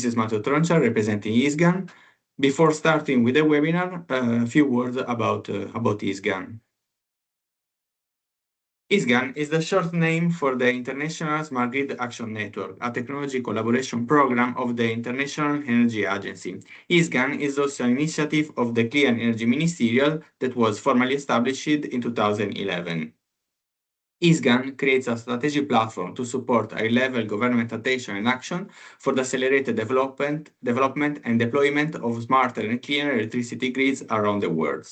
This is Matteo Troncia representing ISGAN. Before starting with the webinar, a few words about ISGAN. ISGAN is the short name for the International Smart Grid Action Network, a technology collaboration program of the International Energy Agency. ISGAN is also an initiative of the Clean Energy Ministerial that was formally established in 2011. ISGAN creates a strategic platform to support high-level government attention and action for the accelerated development and deployment of smarter and cleaner electricity grids around the world.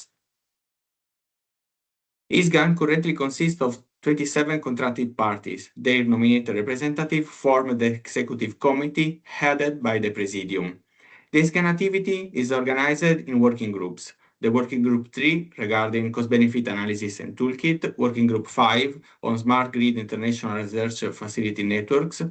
ISGAN currently consists of 27 contracted parties. Their nominated representatives form the executive committee headed by the Presidium. The ISGAN activity is organized in working groups. The Working Group 3 regarding cost-benefit analysis and toolkit, Working Group 5 on Smart Grid International Research Facility Networks,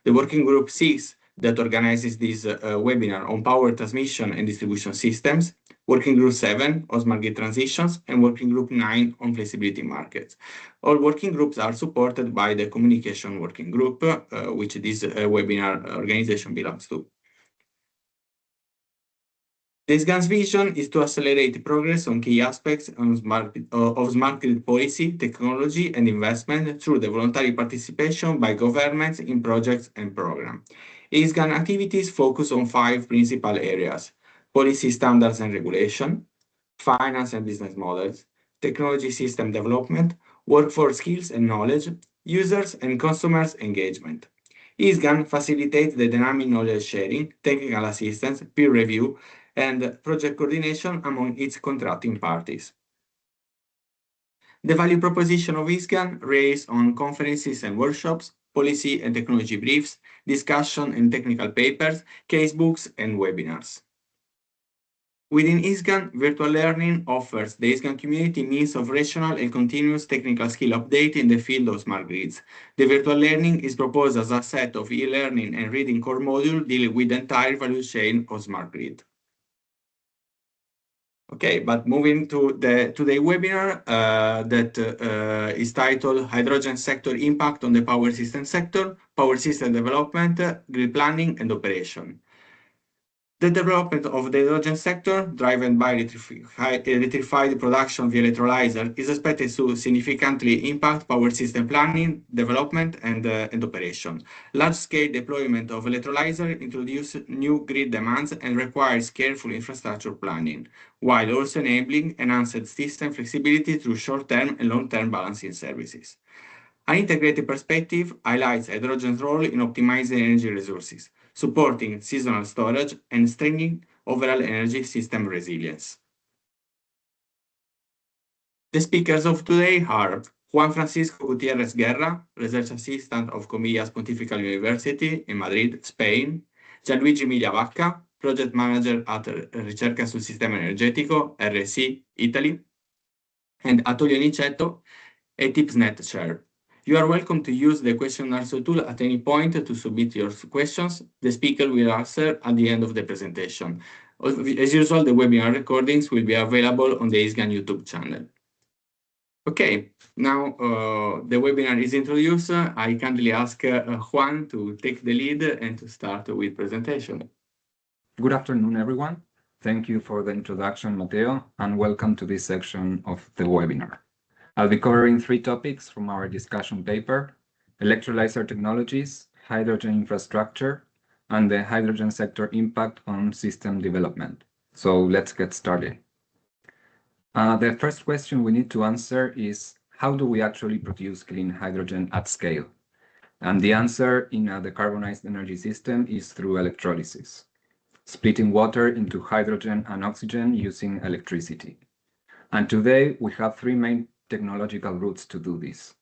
the Working Group 6 that organizes this webinar on power transmission and distribution systems, Working Group 7 on Smart Grid transitions, and Working Group 9 on flexibility markets. All working groups are supported by the Communication Working Group, which this webinar organization belongs to. The ISGAN's vision is to accelerate progress on key aspects of smart grid policy, technology, and investment through the voluntary participation by governments in projects and programs. ISGAN activities focus on 5 principal areas: policy standards and regulation, finance and business models, technology system development, workforce skills and knowledge, users and consumers engagement. ISGAN facilitates the dynamic knowledge sharing, technical assistance, peer review, and project coordination among its contracting parties. The value proposition of ISGAN rests on conferences and workshops, policy and technology briefs, discussion and technical papers, casebooks, and webinars. Within ISGAN, virtual learning offers the ISGAN community means of rational and continuous technical skill update in the field of smart grids. The virtual learning is proposed as a set of e-learning and reading core modules dealing with the entire value chain of smart grid. Okay, but moving to today's webinar that is titled Hydrogen Sector Impact on the Power System Sector, Power System Development, Grid Planning and Operation. The development of the hydrogen sector, driven by electrified production via electrolyzer, is expected to significantly impact power system planning, development, and operation. Large-scale deployment of electrolyzer introduces new grid demands and requires careful infrastructure planning, while also enabling enhanced system flexibility through short-term and long-term balancing services. An integrated perspective highlights hydrogen's role in optimizing energy resources, supporting seasonal storage, and strengthening overall energy system resilience. The speakers of today are Juan Francisco Gutiérrez Guerra, Research Assistant of Comillas Pontifical University in Madrid, Spain, Gianluigi Migliavacca, Project Manager at Ricerca sul Sistema Energetico, RSI, Italy, and Attilio Nicetto, a TipsNet Chair. You are welcome to use the question and answer tool at any point to submit your questions. The speaker will answer at the end of the presentation. As usual, the webinar recordings will be available on the ISGAN YouTube channel. Okay, now the webinar is introduced. I kindly ask Juan to take the lead and to start with presentation. Good afternoon, everyone. Thank you for the introduction, Matteo, and welcome to this section of the webinar. I'll be covering 3 topics from our discussion paper: electrolyzer technologies, hydrogen infrastructure, and the hydrogen sector impact on system development. So let's get started. The first question we need to answer is, how do we actually produce clean hydrogen at scale? And the answer in the carbonized energy system is through electrolysis, splitting water into hydrogen and oxygen using electricity. And today we have 3 main technological routes to do this.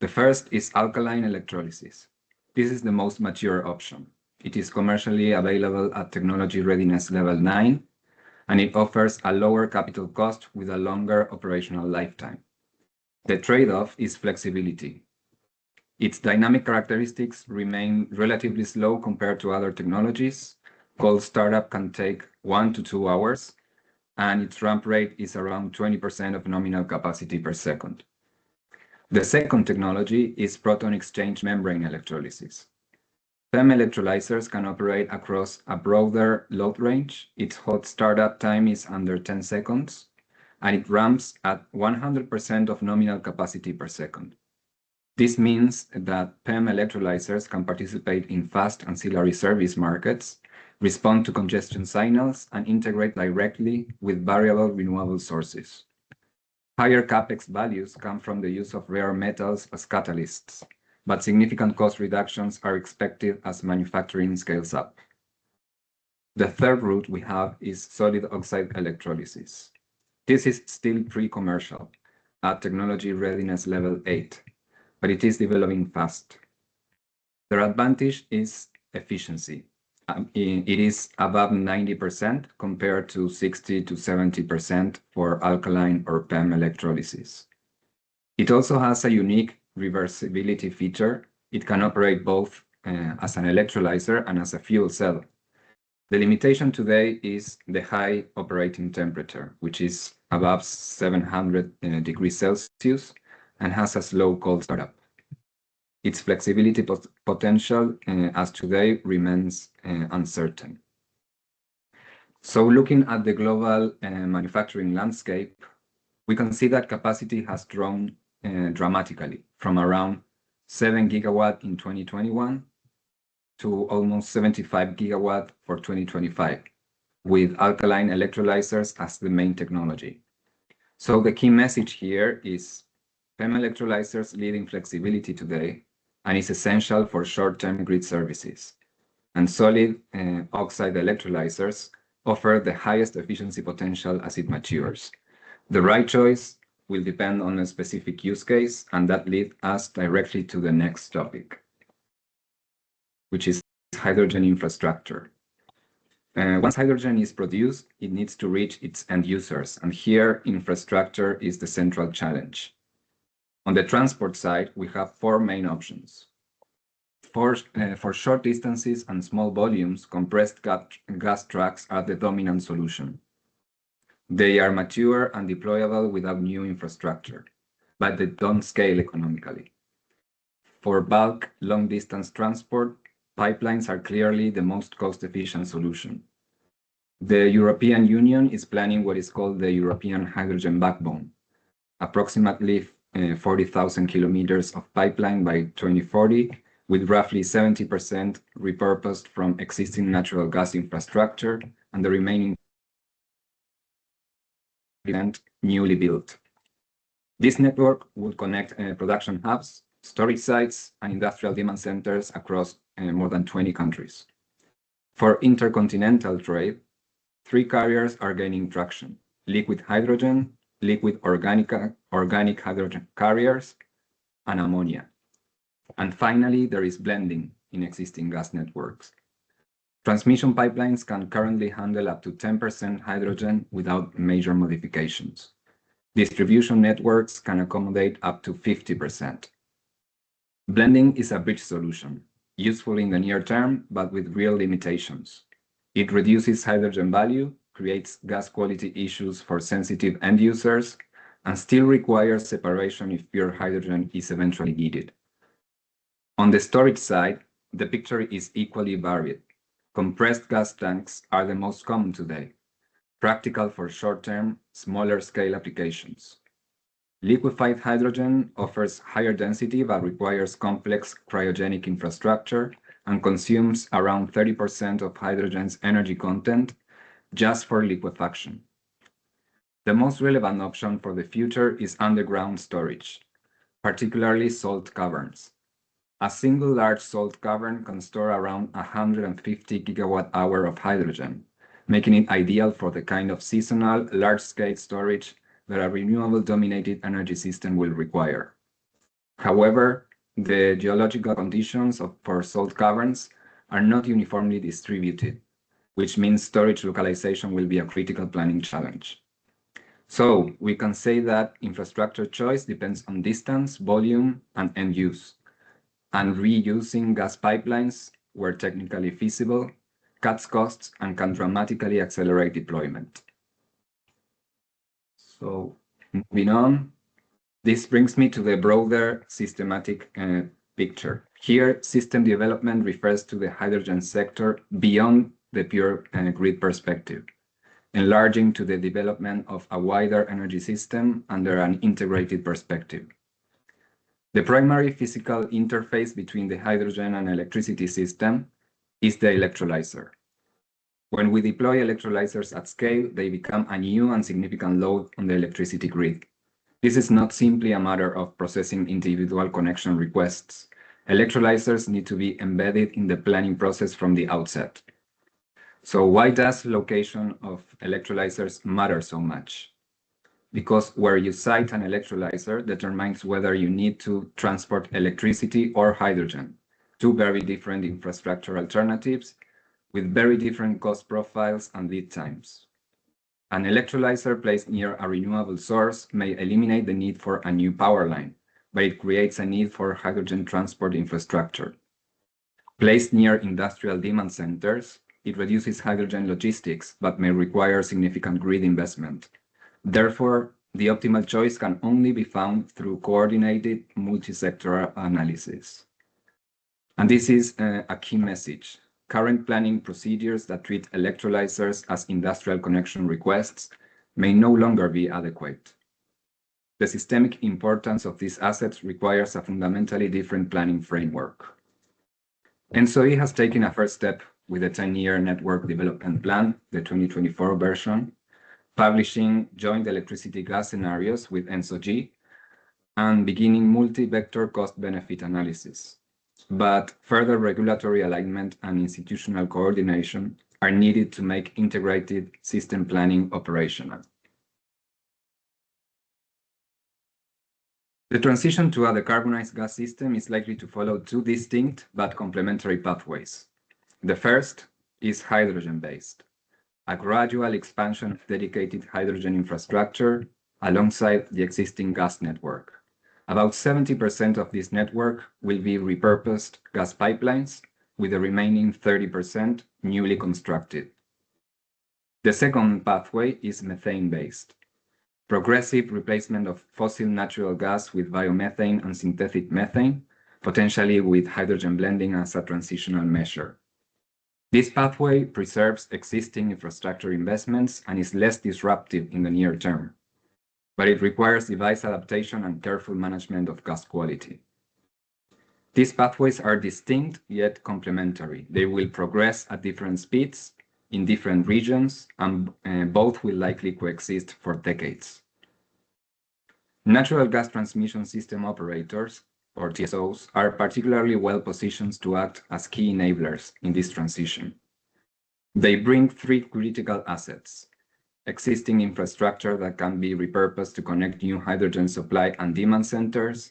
The first is alkaline electrolysis. This is the most mature option. It is commercially available at technology readiness level 9, and it offers a lower capital cost with a longer operational lifetime. The trade-off is flexibility. Its dynamic characteristics remain relatively slow compared to other technologies. Cold startup can take 1 to 2 hours, and its ramp rate is around 20% of nominal capacity per second. The second technology is proton exchange membrane electrolysis. PEM electrolysers can operate across a broader load range. Its hot startup time is under 10 seconds, and it ramps at 100% of nominal capacity per second. This means that PEM electrolysers can participate in fast ancillary service markets, respond to congestion signals, and integrate directly with variable renewable sources. Higher CapEx values come from the use of rare metals as catalysts, but significant cost reductions are expected as manufacturing scales up. The third route we have is solid oxide electrolysis. This is still pre-commercial at technology readiness level 8, but it is developing fast. Their advantage is efficiency. It is above 90% compared to 60 to 70% for alkaline or PEM electrolysis. It also has a unique reversibility feature. It can operate both as an electrolyzer and as a fuel cell. The limitation today is the high operating temperature, which is above 700 degrees Celsius and has a slow cold startup. Its flexibility potential as today remains uncertain. So looking at the global manufacturing landscape, we can see that capacity has grown dramatically from around 7 gigawatt in 2021 to almost 75 gigawatt for 2025, with alkaline electrolysers as the main technology. So the key message here is PEM electrolysers lead in flexibility today and is essential for short-term grid services. And solid oxide electrolysers offer the highest efficiency potential as it matures. The right choice will depend on a specific use case, and that leads us directly to the next topic, which is hydrogen infrastructure. Once hydrogen is produced, it needs to reach its end users, and here infrastructure is the central challenge. On the transport side, we have four main options. For short distances and small volumes, compressed gas trucks are the dominant solution. They are mature and deployable without new infrastructure, but they don't scale economically. For bulk, long-distance transport, pipelines are clearly the most cost-efficient solution. The European Union is planning what is called the European Hydrogen Backbone, approximately 40,000 kilometers of pipeline by 2040, with roughly 70% repurposed from existing natural gas infrastructure and the remaining newly built. This network will connect production hubs, storage sites, and industrial demand centers across more than 20 countries. For intercontinental trade, three carriers are gaining traction: liquid hydrogen, liquid organic hydrogen carriers, and ammonia. And finally, there is blending in existing gas networks. Transmission pipelines can currently handle up to 10% hydrogen without major modifications. Distribution networks can accommodate up to 50%. Blending is a bridge solution, useful in the near term, but with real limitations. It reduces hydrogen value, creates gas quality issues for sensitive end users, and still requires separation if pure hydrogen is eventually needed. On the storage side, the picture is equally varied. Compressed gas tanks are the most common today, practical for short-term, smaller-scale applications. Liquefied hydrogen offers higher density but requires complex cryogenic infrastructure and consumes around 30% of hydrogen's energy content just for liquefaction. The most relevant option for the future is underground storage, particularly salt caverns. A single large salt cavern can store around 150 gigawatt-hour of hydrogen, making it ideal for the kind of seasonal, large-scale storage that a renewable-dominated energy system will require. However, the geological conditions for salt caverns are not uniformly distributed, which means storage localization will be a critical planning challenge. So we can say that infrastructure choice depends on distance, volume, and end use. And reusing gas pipelines, where technically feasible, cuts costs and can dramatically accelerate deployment. So moving on, this brings me to the broader systematic picture. Here, system development refers to the hydrogen sector beyond the pure grid perspective, enlarging to the development of a wider energy system under an integrated perspective. The primary physical interface between the hydrogen and electricity system is the electrolyzer. When we deploy electrolysers at scale, they become a new and significant load on the electricity grid. This is not simply a matter of processing individual connection requests. Electrolysers need to be embedded in the planning process from the outset. So why does location of electrolysers matter so much? Because where you site an electrolyzer determines whether you need to transport electricity or hydrogen, two very different infrastructure alternatives with very different cost profiles and lead times. An electrolyzer placed near a renewable source may eliminate the need for a new power line, but it creates a need for hydrogen transport infrastructure. Placed near industrial demand centers, it reduces hydrogen logistics, but may require significant grid investment. Therefore, the optimal choice can only be found through coordinated multi-sectoral analysis. And this is a key message. Current planning procedures that treat electrolysers as industrial connection requests may no longer be adequate. The systemic importance of these assets requires a fundamentally different planning framework. ENSOE has taken a first step with the 10-year Network Development Plan, the 2024 version, publishing joint electricity gas scenarios with ENSOG, and beginning multi-vector cost-benefit analysis. But further regulatory alignment and institutional coordination are needed to make integrated system planning operational. The transition to a decarbonized gas system is likely to follow two distinct but complementary pathways. The first is hydrogen-based, a gradual expansion of dedicated hydrogen infrastructure alongside the existing gas network. About 70% of this network will be repurposed gas pipelines, with the remaining 30% newly constructed. The second pathway is methane-based, progressive replacement of fossil natural gas with biomethane and synthetic methane, potentially with hydrogen blending as a transitional measure. This pathway preserves existing infrastructure investments and is less disruptive in the near term, but it requires device adaptation and careful management of gas quality. These pathways are distinct yet complementary. They will progress at different speeds in different regions, and both will likely coexist for decades. Natural gas transmission system operators, or TSOs, are particularly well positioned to act as key enablers in this transition. They bring three critical assets: existing infrastructure that can be repurposed to connect new hydrogen supply and demand centers,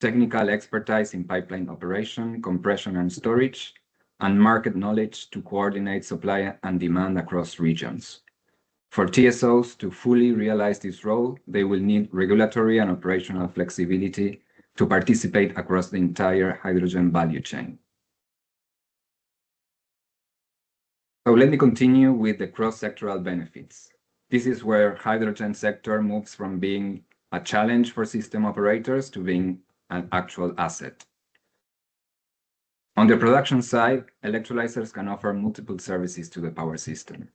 technical expertise in pipeline operation, compression and storage, and market knowledge to coordinate supply and demand across regions. For TSOs to fully realize this role, they will need regulatory and operational flexibility to participate across the entire hydrogen value chain. So let me continue with the cross-sectoral benefits. This is where hydrogen sector moves from being a challenge for system operators to being an actual asset. On the production side, electrolysers can offer multiple services to the power system.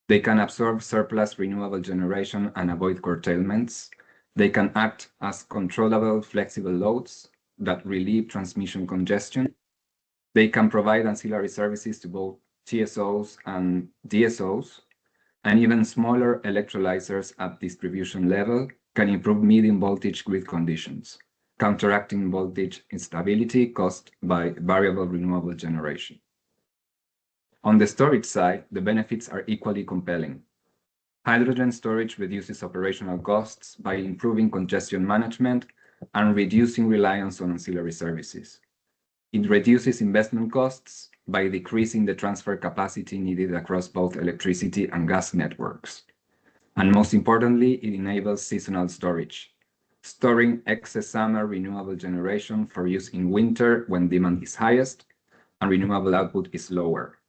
They can absorb surplus renewable generation and avoid curtailments. They can act as controllable, flexible loads that relieve transmission congestion. They can provide ancillary services to both TSOs and DSOs, and even smaller electrolysers at distribution level can improve medium voltage grid conditions, counteracting voltage instability caused by variable renewable generation. On the storage side, the benefits are equally compelling. Hydrogen storage reduces operational costs by improving congestion management and reducing reliance on ancillary services. It reduces investment costs by decreasing the transfer capacity needed across both electricity and gas networks. And most importantly, it enables seasonal storage, storing excess summer renewable generation for use in winter when demand is highest and renewable output is lower.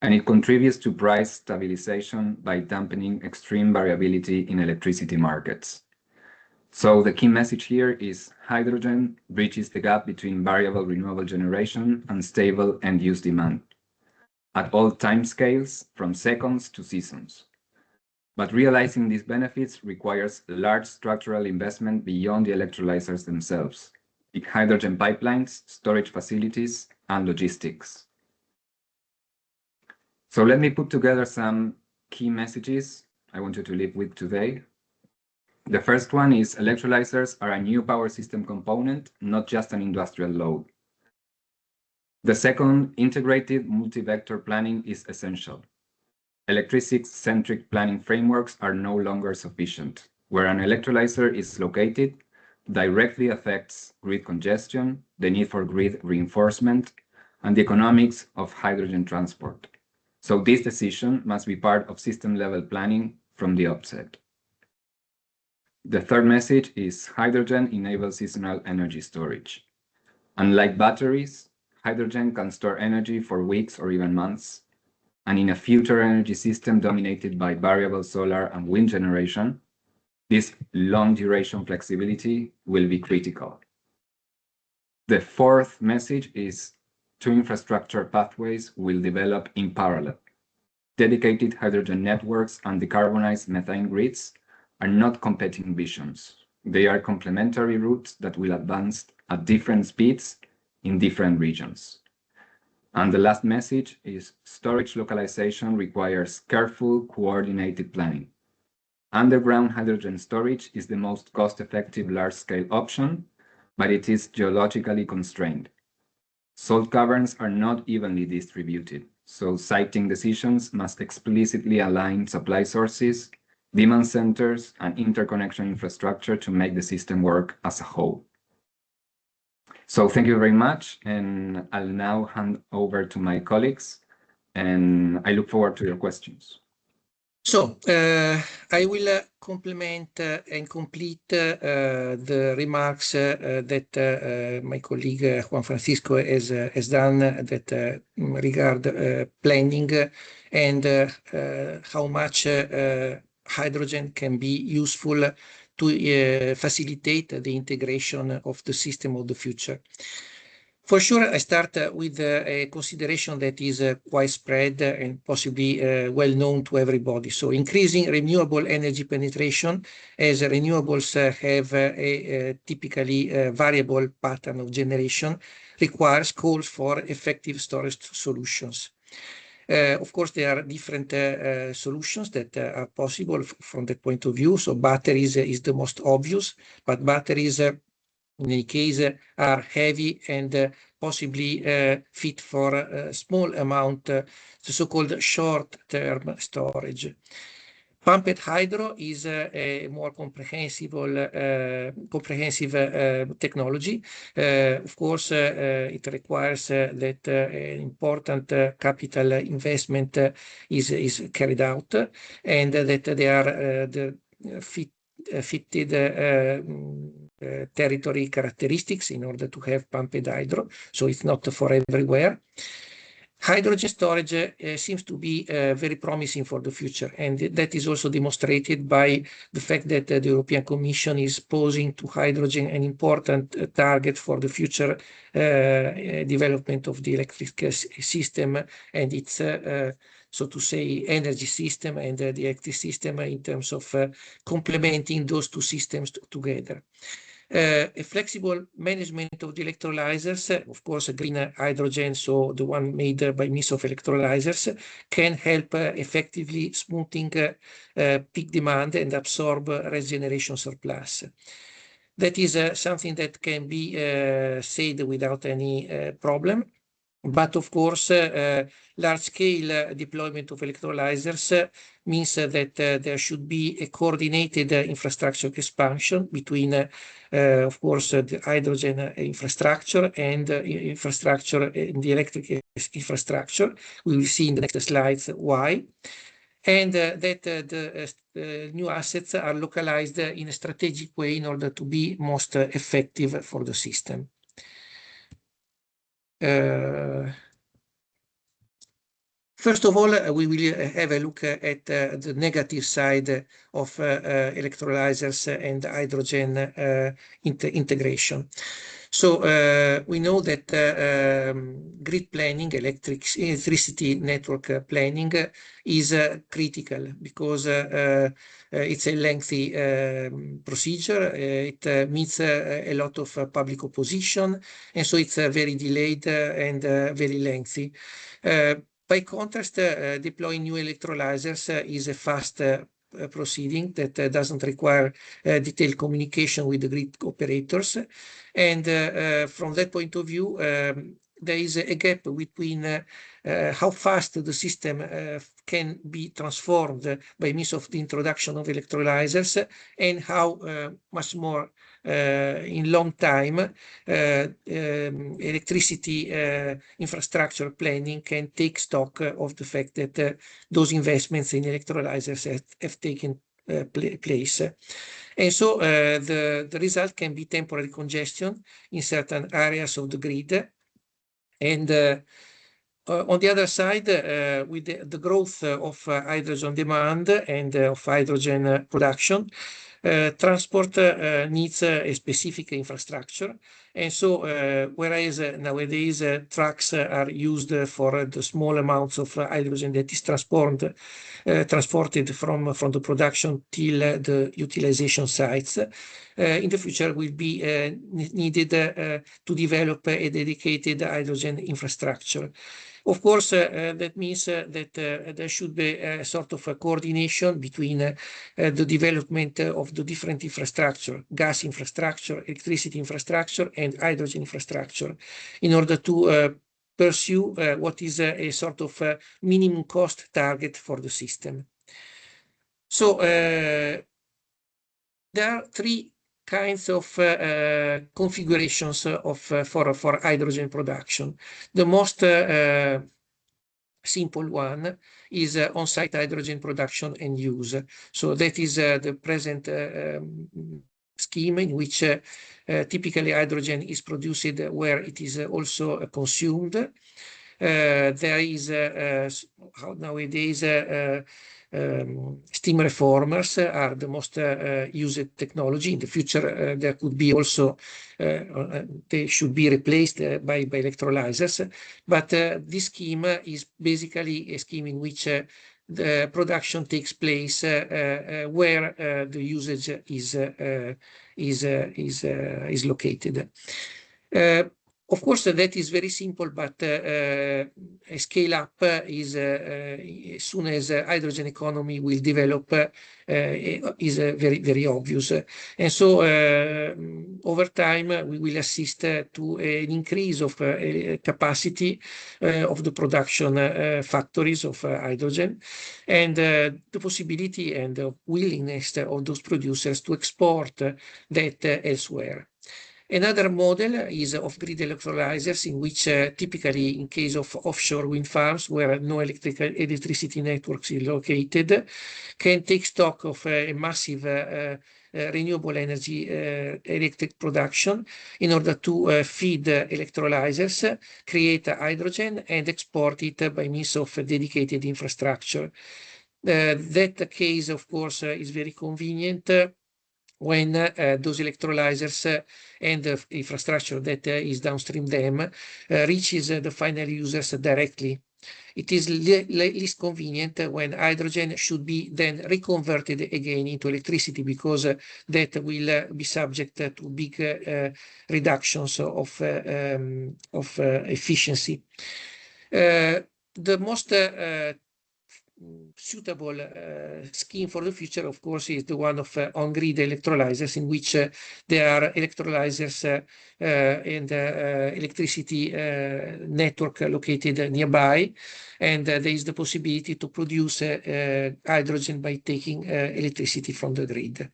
And it contributes to price stabilization by dampening extreme variability in electricity markets. So the key message here is hydrogen bridges the gap between variable renewable generation and stable end-use demand at all time scales, from seconds to seasons. But realizing these benefits requires large structural investment beyond the electrolysers themselves, like hydrogen pipelines, storage facilities, and logistics. So let me put together some key messages I want you to leave with today. The first one is electrolysers are a new power system component, not just an industrial load. The second, integrated multi-vector planning is essential. Electricity-centric planning frameworks are no longer sufficient. Where an electrolyser is located directly affects grid congestion, the need for grid reinforcement, and the economics of hydrogen transport. So this decision must be part of system-level planning from the outset. The third message is hydrogen enables seasonal energy storage. Unlike batteries, hydrogen can store energy for weeks or even months, and in a future energy system dominated by variable solar and wind generation, this long-duration flexibility will be critical. The fourth message is two infrastructure pathways will develop in parallel. Dedicated hydrogen networks and decarbonized methane grids are not competing visions. They are complementary routes that will advance at different speeds in different regions. And the last message is storage localization requires careful, coordinated planning. Underground hydrogen storage is the most cost-effective large-scale option, but it is geologically constrained. Salt caverns are not evenly distributed, so siting decisions must explicitly align supply sources, demand centers, and interconnection infrastructure to make the system work as a whole. So thank you very much, and I'll now hand over to my colleagues, and I look forward to your questions. So I will complement and complete the remarks that my colleague Juan Francisco has done that regard planning and how much hydrogen can be useful to facilitate the integration of the system of the future. For sure, I start with a consideration that is quite spread and possibly well known to everybody. So increasing renewable energy penetration, as renewables have a typically variable pattern of generation, requires calls for effective storage solutions. Of course, there are different solutions that are possible from that point of view. So batteries is the most obvious, but batteries in any case are heavy and possibly fit for a small amount, the so-called short-term storage. Pumped hydro is a more comprehensive technology. Of course, it requires that an important capital investment is carried out, and that they are fitted territory characteristics in order to have pumped hydro, so it's not for everywhere. Hydrogen storage seems to be very promising for the future, and that is also demonstrated by the fact that the European Commission is posing to hydrogen an important target for the future development of the electric system and its so to say, energy system and the electric system in terms of complementing those two systems together. A flexible management of the electrolysers, of course, green hydrogen, so the one made by means of electrolysers, can help effectively smoothing peak demand and absorb regeneration surplus. That is something that can be said without any problem. But of course, large-scale deployment of electrolysers means that there should be a coordinated infrastructure expansion between, of course, the hydrogen infrastructure and infrastructure in the electric infrastructure. We will see in the next slides why. And that the new assets are localized in a strategic way in order to be most effective for the system. First of all, we will have a look at the negative side of electrolyzers and hydrogen integration. So we know that grid planning, electricity network planning is critical because it's a lengthy procedure. It meets a lot of public opposition, and so it's very delayed and very lengthy. By contrast, deploying new electrolyzers is a fast proceeding that doesn't require detailed communication with the grid operators. And from that point of view, there is a gap between how fast the system can be transformed by means of the introduction of electrolyzers and how much more in long time electricity infrastructure planning can take stock of the fact that those investments in electrolyzers have taken place. And so the result can be temporary congestion in certain areas of the grid. And on the other side, with the growth of hydrogen demand and of hydrogen production, transport needs a specific infrastructure. And so, whereas nowadays trucks are used for the small amounts of hydrogen that is transported from the production till the utilization sites, in the future will be needed to develop a dedicated hydrogen infrastructure. Of course, that means that there should be a sort of a coordination between the development of the different infrastructure, gas infrastructure, electricity infrastructure, and hydrogen infrastructure, in order to pursue what is a sort of minimum cost target for the system. So there are three kinds of configurations of for hydrogen production. The most simple one is on-site hydrogen production and use. So that is the present scheme in which typically hydrogen is produced where it is also consumed. There is nowadays steam reformers are the most used technology. In the future, there could be also, they should be replaced by electrolyzers. But this scheme is basically a scheme in which the production takes place where the usage is located. Of course, that is very simple, but a scale up is as soon as hydrogen economy will develop is very, very obvious. And so over time, we will assist to an increase of capacity of the production factories of hydrogen, and the possibility and the willingness of those producers to export that elsewhere. Another model is off-grid electrolyzers, in which typically in case of offshore wind farms where no electricity networks is located, can take stock of a massive renewable energy electric production in order to feed electrolyzers, create hydrogen, and export it by means of a dedicated infrastructure. That case, of course, is very convenient when those electrolyzers and the infrastructure that is downstream them reaches the final users directly. It is least convenient when hydrogen should be then reconverted again into electricity, because that will be subject to big reductions of efficiency. The most suitable scheme for the future, of course, is the one of on-grid electrolyzers, in which there are electrolyzers and electricity network located nearby, and there is the possibility to produce hydrogen by taking electricity from the grid.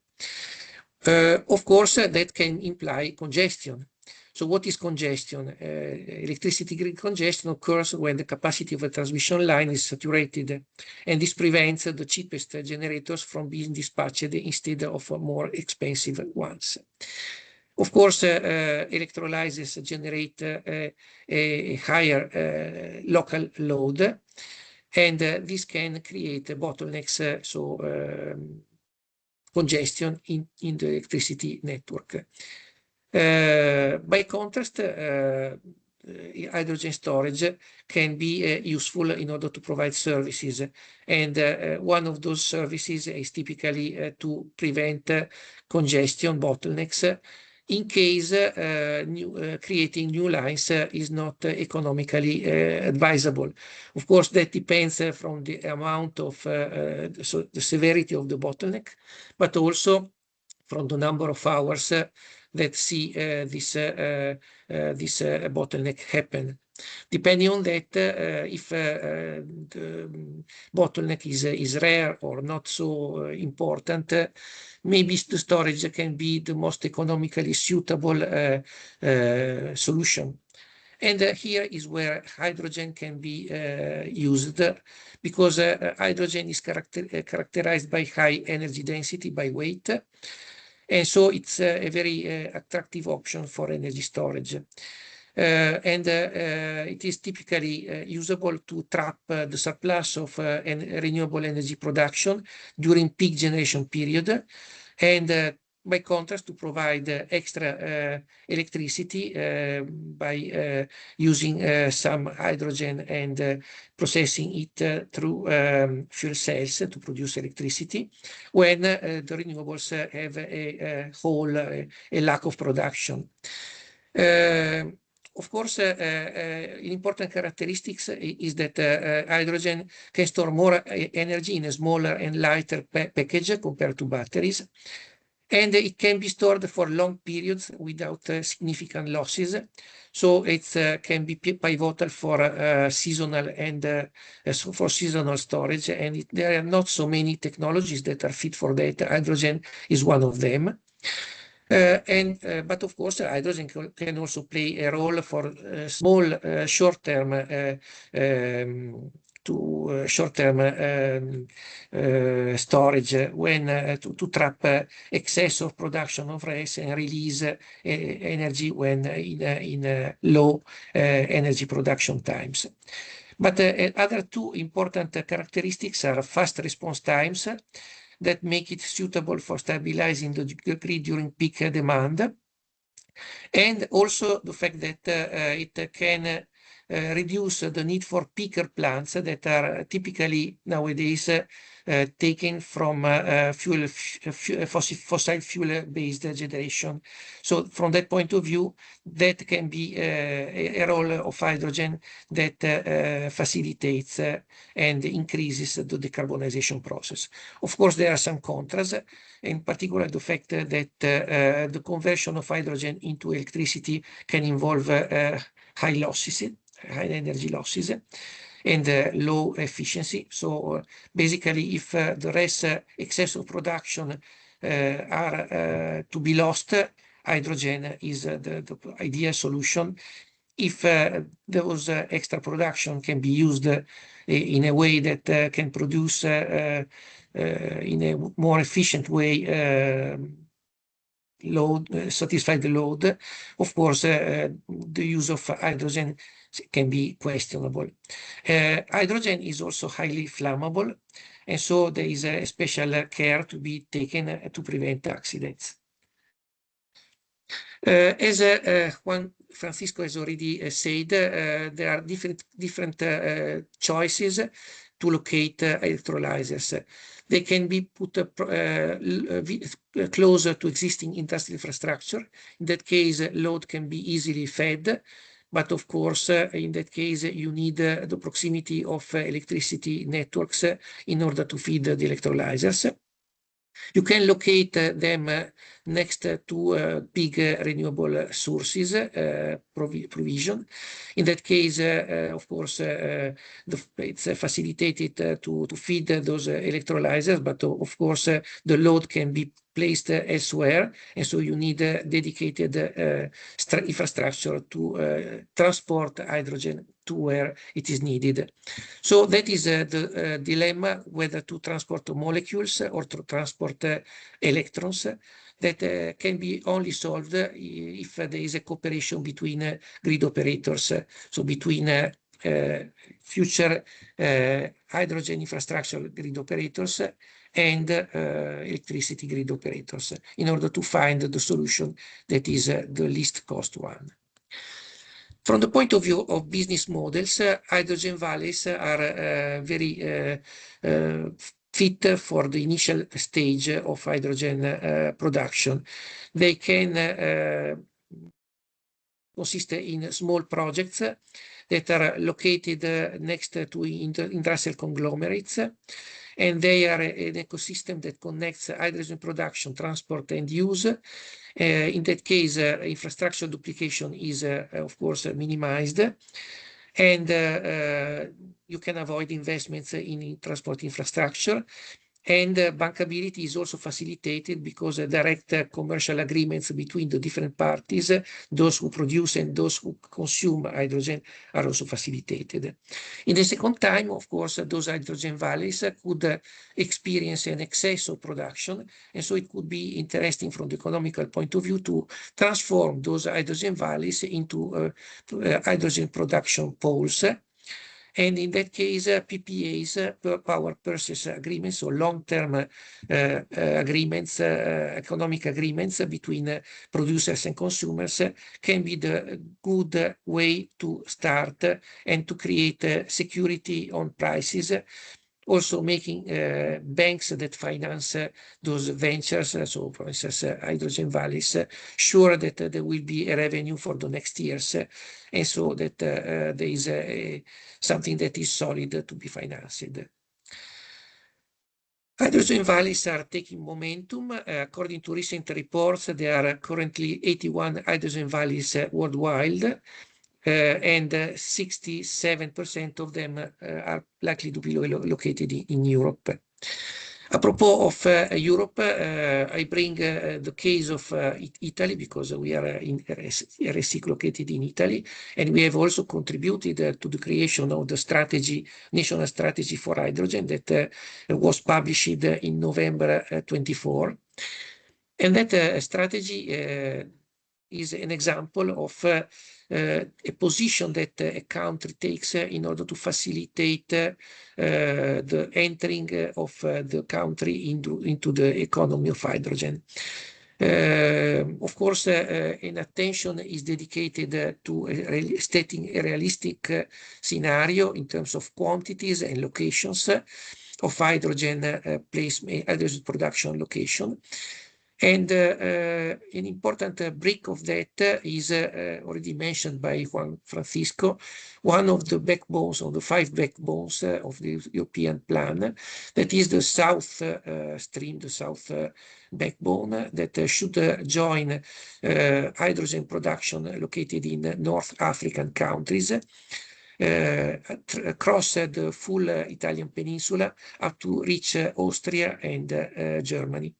Of course, that can imply congestion. So what is congestion? Electricity grid congestion occurs when the capacity of a transmission line is saturated, and this prevents the cheapest generators from being dispatched instead of more expensive ones. Of course, electrolyzers generate a higher local load, And this can create bottlenecks, congestion in the electricity network. By contrast, hydrogen storage can be useful in order to provide services, and one of those services is typically to prevent congestion bottlenecks in case creating new lines is not economically advisable. Of course, that depends from the amount of the severity of the bottleneck, but also from the number of hours that see this bottleneck happen. Depending on that, if the bottleneck is rare or not so important, maybe the storage can be the most economically suitable solution. And here is where hydrogen can be used, because hydrogen is characterized by high energy density by weight. And so it's a very attractive option for energy storage. It is typically usable to trap the surplus of renewable energy production during peak generation period, and by contrast, to provide extra electricity by using some hydrogen and processing it through fuel cells to produce electricity when the renewables have a hole, a lack of production. Of course, important characteristics is that hydrogen can store more energy in a smaller and lighter package compared to batteries. And it can be stored for long periods without significant losses. So it can be pivotal for seasonal and for seasonal storage. And there are not so many technologies that are fit for that. Hydrogen is one of them. But of course, hydrogen can also play a role for small short-term storage when to trap excess of production of RES and release energy when in low energy production times. But other two important characteristics are fast response times that make it suitable for stabilizing the grid during peak demand, and also the fact that it can reduce the need for peaker plants that are typically nowadays taken from fossil fuel-based generation. So from that point of view, that can be a role of hydrogen that facilitates and increases the decarbonization process. Of course, there are some contras, in particular the fact that the conversion of hydrogen into electricity can involve high losses, high energy losses, and low efficiency. So basically, if the rest excess of production are to be lost, hydrogen is the ideal solution. If those extra production can be used in a way that can produce in a more efficient way, satisfy the load, of course, the use of hydrogen can be questionable. Hydrogen is also highly flammable, and so there is a special care to be taken to prevent accidents. As Juan Francisco has already said, there are different choices to locate electrolysers. They can be put closer to existing industrial infrastructure. In that case, load can be easily fed. But of course, in that case, you need the proximity of electricity networks in order to feed the electrolysers. You can locate them next to big renewable sources provision. In that case, of course, it's facilitated to feed those electrolysers, but of course, the load can be placed elsewhere, and so you need dedicated infrastructure to transport hydrogen to where it is needed. So that is the dilemma, whether to transport molecules or to transport electrons, that can be only solved if there is a cooperation between grid operators, so between future hydrogen infrastructure grid operators and electricity grid operators in order to find the solution that is the least cost one. From the point of view of business models, hydrogen valleys are very fit for the initial stage of hydrogen production. They can consist in small projects that are located next to industrial conglomerates, and they are an ecosystem that connects hydrogen production, transport, and use. In that case, infrastructure duplication is, of course, minimized, and you can avoid investments in transport infrastructure. And bankability is also facilitated because direct commercial agreements between the different parties, those who produce and those who consume hydrogen, are also facilitated. In the second time, of course, those hydrogen valleys could experience an excess of production, and so it could be interesting from the economical point of view to transform those hydrogen valleys into hydrogen production poles. And in that case, PPAs, power purchase agreements, or long-term agreements, economic agreements between producers and consumers can be the good way to start and to create security on prices. Also making banks that finance those ventures, so for instance, hydrogen valleys, sure that there will be a revenue for the next years, and so that there is something that is solid to be financed. Hydrogen valleys are taking momentum. According to recent reports, there are currently 81 hydrogen valleys worldwide. And 67% of them are likely to be located in Europe. Apropos of Europe, I bring the case of Italy, because we are in RSIC located in Italy, and we have also contributed to the creation of the strategy, national strategy for hydrogen, that was published in November 24. And that strategy is an example of a position that a country takes in order to facilitate the entering of the country into the economy of hydrogen. Of course, an attention is dedicated to stating a realistic scenario in terms of quantities and locations of hydrogen placement, hydrogen production location. And an important brick of that is already mentioned by Juan Francisco, one of the backbones, of the 5 backbones of the European plan, that is the South Stream, the South backbone, that should join hydrogen production located in North African countries, across the full Italian peninsula up to reach Austria and Germany.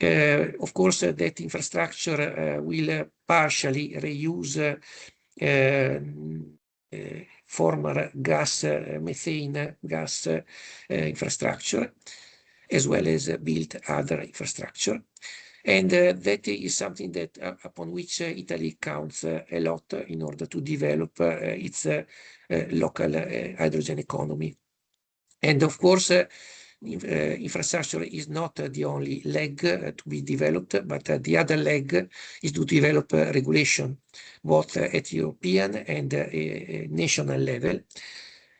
Of course, that infrastructure will partially reuse former gas, methane gas infrastructure, as well as build other infrastructure. And that is something that upon which Italy counts a lot in order to develop its local hydrogen economy. And of course, infrastructure is not the only leg to be developed, but the other leg is to develop regulation, both at European and national level,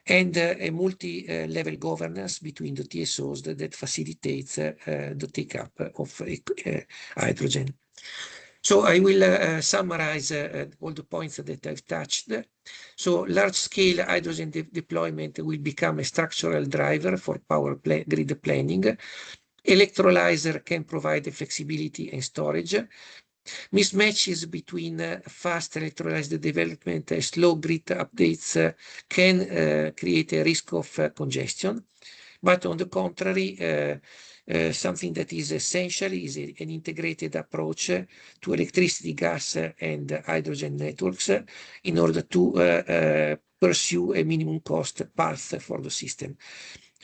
and a multi-level governance between the TSOs that facilitates the take-up of hydrogen. So I will summarize all the points that I've touched. So large-scale hydrogen deployment will become a structural driver for power grid planning. Electrolyzer can provide the flexibility and storage. Mismatches between fast electrolyzer development and slow grid updates can create a risk of congestion. But on the contrary, something that is essential is an integrated approach to electricity, gas, and hydrogen networks in order to pursue a minimum cost path for the system.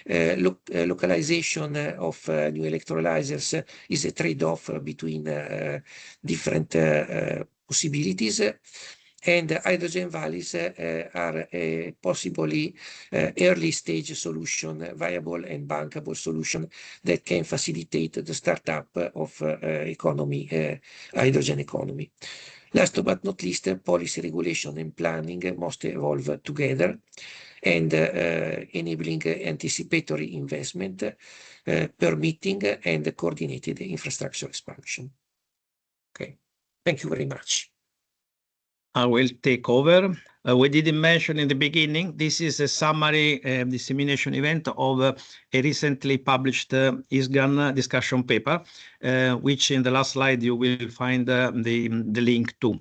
Localization of new electrolyzers is a trade-off between different possibilities. And hydrogen valleys are a possibly early stage solution, viable and bankable solution that can facilitate the startup of hydrogen economy. Last but not least, policy regulation and planning must evolve together and enabling anticipatory investment, permitting and coordinated infrastructure expansion. Okay, thank you very much. I will take over. We didn't mention in the beginning, this is a summary dissemination event of a recently published ISGAN discussion paper, which in the last slide you will find the link to.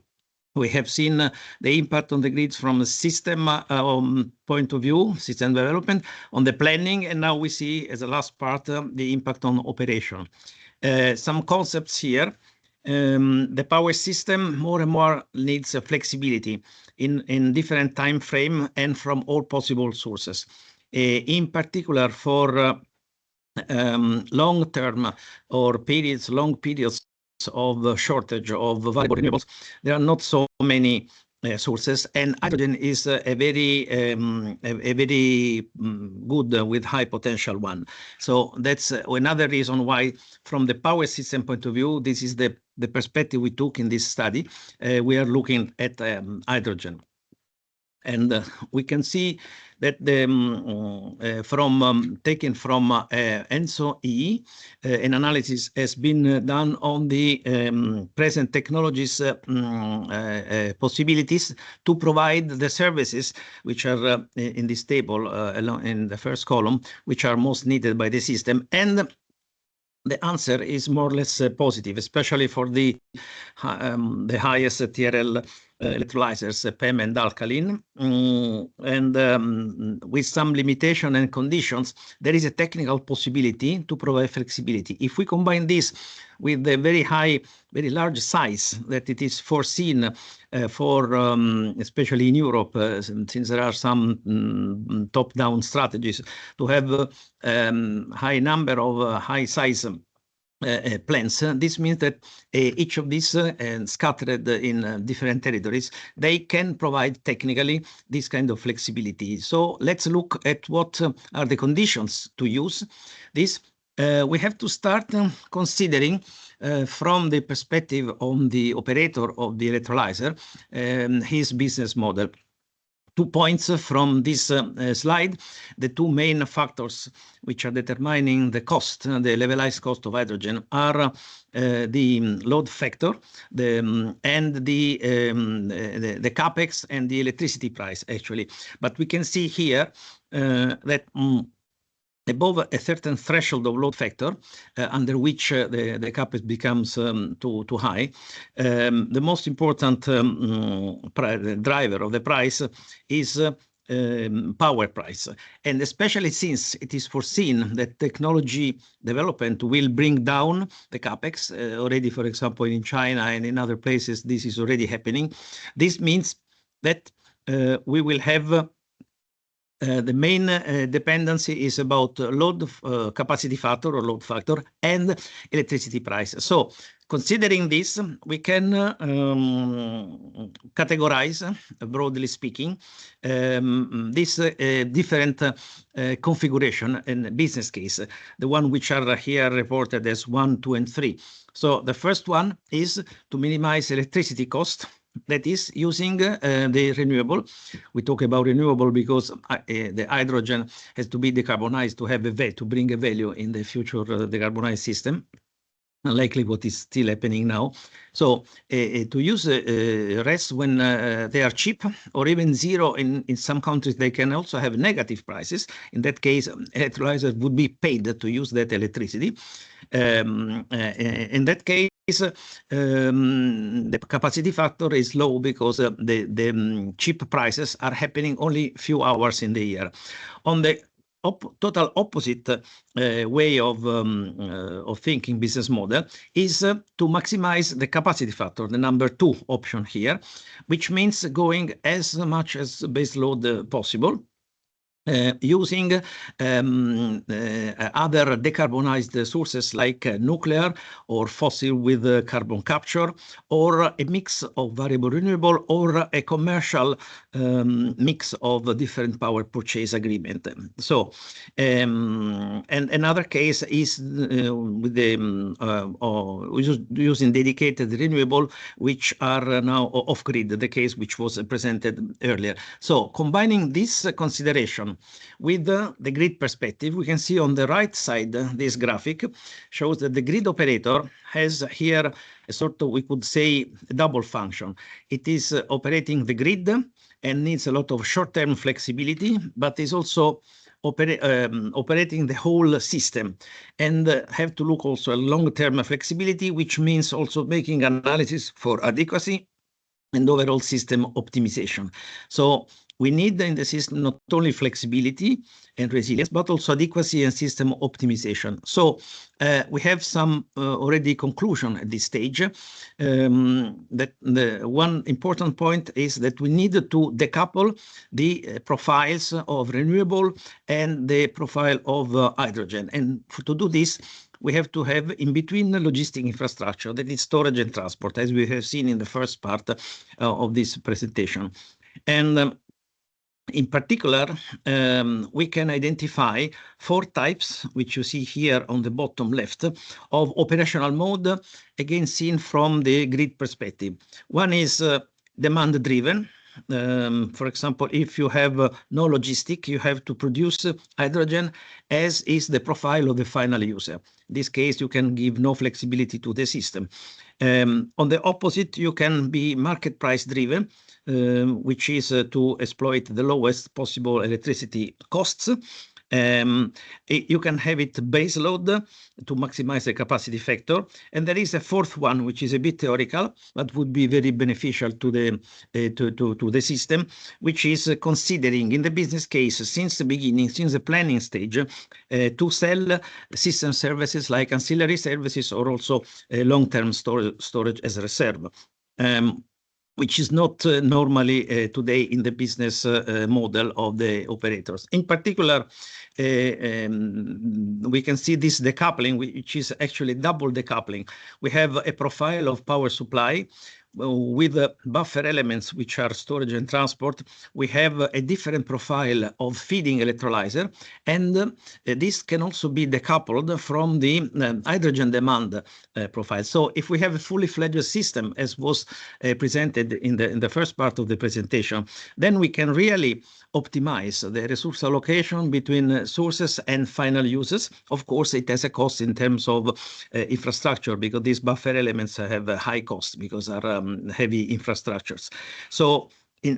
We have seen the impact on the grids from a system point of view, system development, on the planning, and now we see as the last part the impact on operation. Some concepts here. The power system more and more needs flexibility in different time frame and from all possible sources. In particular for long term or long periods of shortage of valuable renewables, there are not so many sources, and hydrogen is a very good with high potential one. So that's another reason why, from the power system point of view, this is the perspective we took in this study. We are looking at hydrogen. And we can see that taken from ENSO-E, an analysis has been done on the present technologies possibilities to provide the services which are in this table in the first column, which are most needed by the system. And the answer is more or less positive, especially for the highest TRL electrolysers, PEM and alkaline. With some limitation and conditions, there is a technical possibility to provide flexibility. If we combine this with the very large size that it is foreseen for, especially in Europe, since there are some top-down strategies to have high number of high-size plants. This means that each of these scattered in different territories, they can provide technically this kind of flexibility. So let's look at what are the conditions to use this. We have to start considering from the perspective of the operator of the electrolyzer, his business model. 2 points from this slide. The two main factors which are determining the cost, the levelized cost of hydrogen, are the load factor, and the capex and the electricity price, actually. But we can see here that above a certain threshold of load factor, under which the capex becomes too high, the most important driver of the price is power price. And especially since it is foreseen that technology development will bring down the capex, already, for example, in China and in other places, this is already happening. This means that we will have the main dependency is about load capacity factor or load factor and electricity price. So considering this, we can categorize, broadly speaking, this different configuration and business case, the one which are here reported as 1, 2, and 3. So the first one is to minimize electricity cost. That is using the renewable. We talk about renewable because the hydrogen has to be decarbonized to have to bring a value in the future decarbonized system, unlikely what is still happening now. So to use RES when they are cheap, or even zero in some countries, they can also have negative prices. In that case, electrolyzers would be paid to use that electricity. In that case, the capacity factor is low because the cheap prices are happening only a few hours in the year. On the total opposite way of thinking business model is to maximize the capacity factor, the number 2 option here, which means going as much as base load possible. using other decarbonized sources like nuclear or fossil with carbon capture, or a mix of variable renewable, or a commercial mix of different power purchase agreement. So, and another case is with the using dedicated renewable, which are now off-grid, the case which was presented earlier. So combining this consideration with the grid perspective, we can see on the right side, this graphic shows that the grid operator has here a sort of, we could say, a double function. It is operating the grid and needs a lot of short-term flexibility, but is also operating the whole system, and have to look also at long-term flexibility, which means also making analysis for adequacy and overall system optimization. So we need in the system not only flexibility and resilience, but also adequacy and system optimization. So we have some already conclusion at this stage. That the one important point is that we need to decouple the profiles of renewable and the profile of hydrogen. And to do this, we have to have in between the logistic infrastructure, that is storage and transport, as we have seen in the first part of this presentation. And in particular, we can identify 4 types, which you see here on the bottom left, of operational mode, again seen from the grid perspective. One is demand-driven. For example, if you have no logistic, you have to produce hydrogen as is the profile of the final user. In this case, you can give no flexibility to the system. On the opposite, you can be market price driven, which is to exploit the lowest possible electricity costs. You can have it base load to maximize the capacity factor. And there is a 4th one, which is a bit theoretical, but would be very beneficial to the system, which is considering in the business case since the beginning, since the planning stage, to sell system services like ancillary services, or also long-term storage as a reserve. Which is not normally today in the business model of the operators. In particular, we can see this decoupling, which is actually double decoupling. We have a profile of power supply with buffer elements, which are storage and transport. We have a different profile of feeding electrolyzer, and this can also be decoupled from the hydrogen demand profile. So if we have a fully fledged system, as was presented in the first part of the presentation, then we can really optimize the resource allocation between sources and final users. Of course, it has a cost in terms of infrastructure, because these buffer elements have a high cost because are heavy infrastructures. So,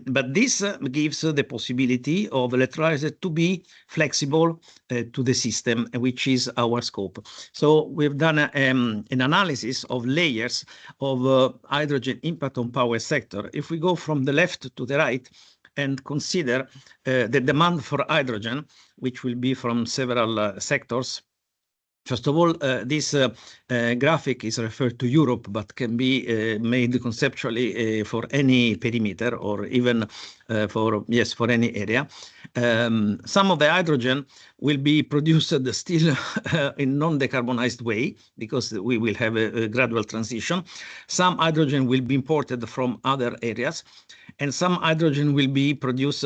but this gives the possibility of electrolyzer to be flexible to the system, which is our scope. So we've done an analysis of layers of hydrogen impact on power sector. If we go from the left to the right and consider the demand for hydrogen, which will be from several sectors. First of all, this graphic is referred to Europe, but can be made conceptually for any perimeter, or even for any area. Some of the hydrogen will be produced still in non-decarbonized way, because we will have a gradual transition. Some hydrogen will be imported from other areas, and some hydrogen will be produced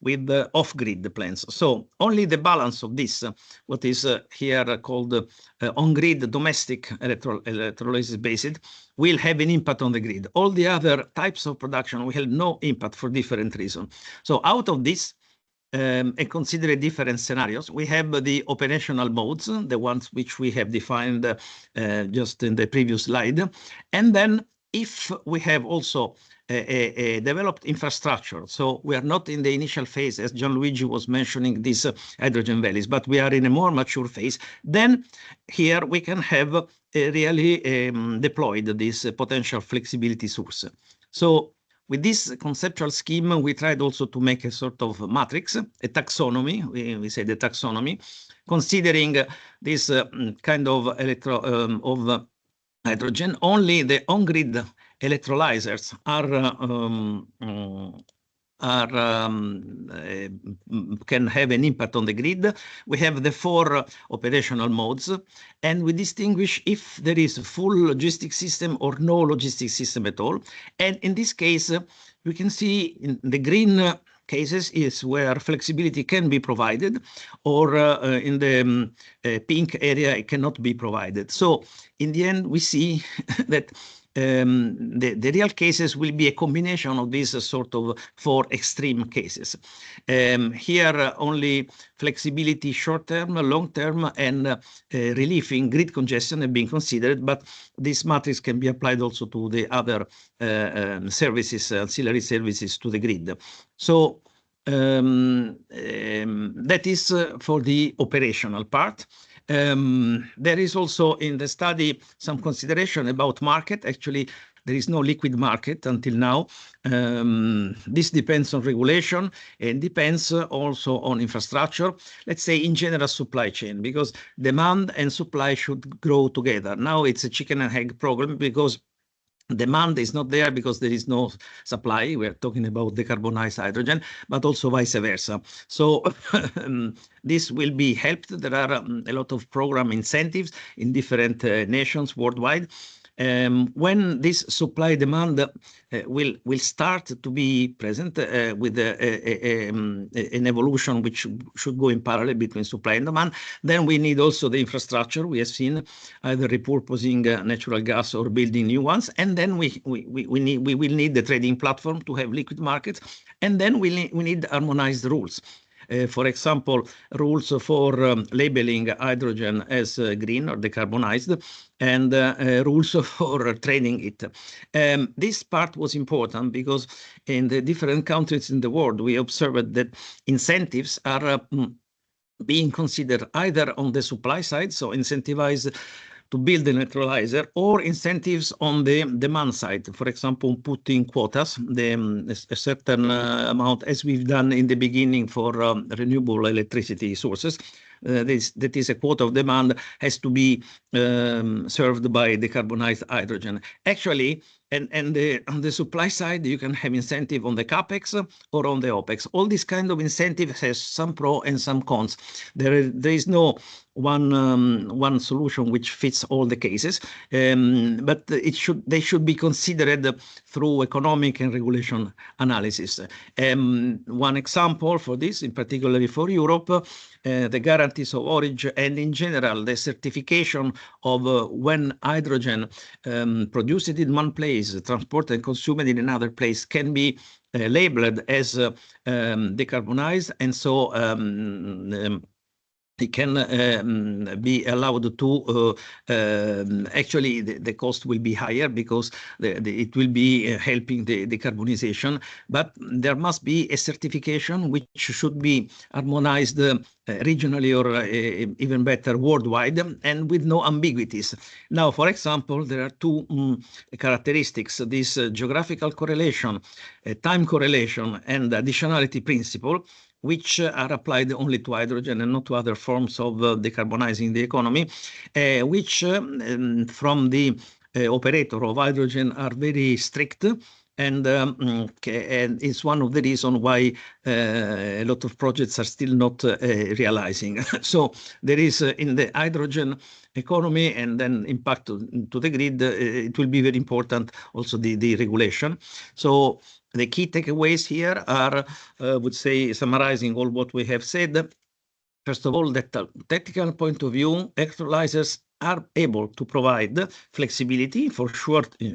with the off-grid plants. So only the balance of this, what is here called on-grid domestic electrolysis based, will have an impact on the grid. All the other types of production will have no impact for different reasons. So out of this, and consider different scenarios, we have the operational modes, the ones which we have defined just in the previous slide. And then if we have also a developed infrastructure, so we are not in the initial phase, as Gianluigi was mentioning, these hydrogen valleys, but we are in a more mature phase, then here we can have really deployed this potential flexibility source. So with this conceptual scheme, we tried also to make a sort of matrix, a taxonomy, we say the taxonomy, considering this kind of hydrogen. Only the on-grid electrolyzers can have an impact on the grid. We have the 4 operational modes, and we distinguish if there is a full logistic system or no logistic system at all. And in this case, we can see in the green cases is where flexibility can be provided, or in the pink area it cannot be provided. So in the end, we see that the real cases will be a combination of these sort of 4 extreme cases. Here only flexibility short-term, long-term, and relief in grid congestion have been considered, but this matrix can be applied also to the other services, ancillary services to the grid. So that is for the operational part. There is also in the study some consideration about market. Actually, there is no liquid market until now. This depends on regulation and depends also on infrastructure. Let's say in general supply chain, because demand and supply should grow together. Now it's a chicken and egg problem because demand is not there because there is no supply. We're talking about decarbonized hydrogen, but also vice versa. So this will be helped. There are a lot of program incentives in different nations worldwide. When this supply demand will start to be present with an evolution which should go in parallel between supply and demand, then we need also the infrastructure. We have seen either repurposing natural gas or building new ones, and then we will need the trading platform to have liquid markets, and then we need harmonized rules. For example, rules for labeling hydrogen as green or decarbonized, and rules for trading it. This part was important because in the different countries in the world, we observed that incentives are being considered either on the supply side, so incentivized to build an electrolyzer, or incentives on the demand side. For example, putting quotas, a certain amount, as we've done in the beginning for renewable electricity sources. That is a quota of demand has to be served by decarbonized hydrogen. Actually, and on the supply side, you can have incentive on the capex or on the opex. All this kind of incentive has some pro and some cons. There is no one solution which fits all the cases, but they should be considered through economic and regulation analysis. One example for this, in particularly for Europe, the guarantees of origin and in general the certification of when hydrogen produced in one place, transported and consumed in another place can be labeled as decarbonized, and so it can be allowed to actually the cost will be higher because it will be helping the decarbonization, but there must be a certification which should be harmonized regionally or even better worldwide, and with no ambiguities. Now, for example, there are 2 characteristics: this geographical correlation, time correlation, and additionality principle, which are applied only to hydrogen and not to other forms of decarbonizing the economy, which from the operator of hydrogen are very strict, and it's one of the reasons why a lot of projects are still not realizing. So there is in the hydrogen economy and then impact to the grid, it will be very important also the regulation. So the key takeaways here are, I would say, summarizing all what we have said. First of all, that technical point of view, electrolyzers are able to provide flexibility, for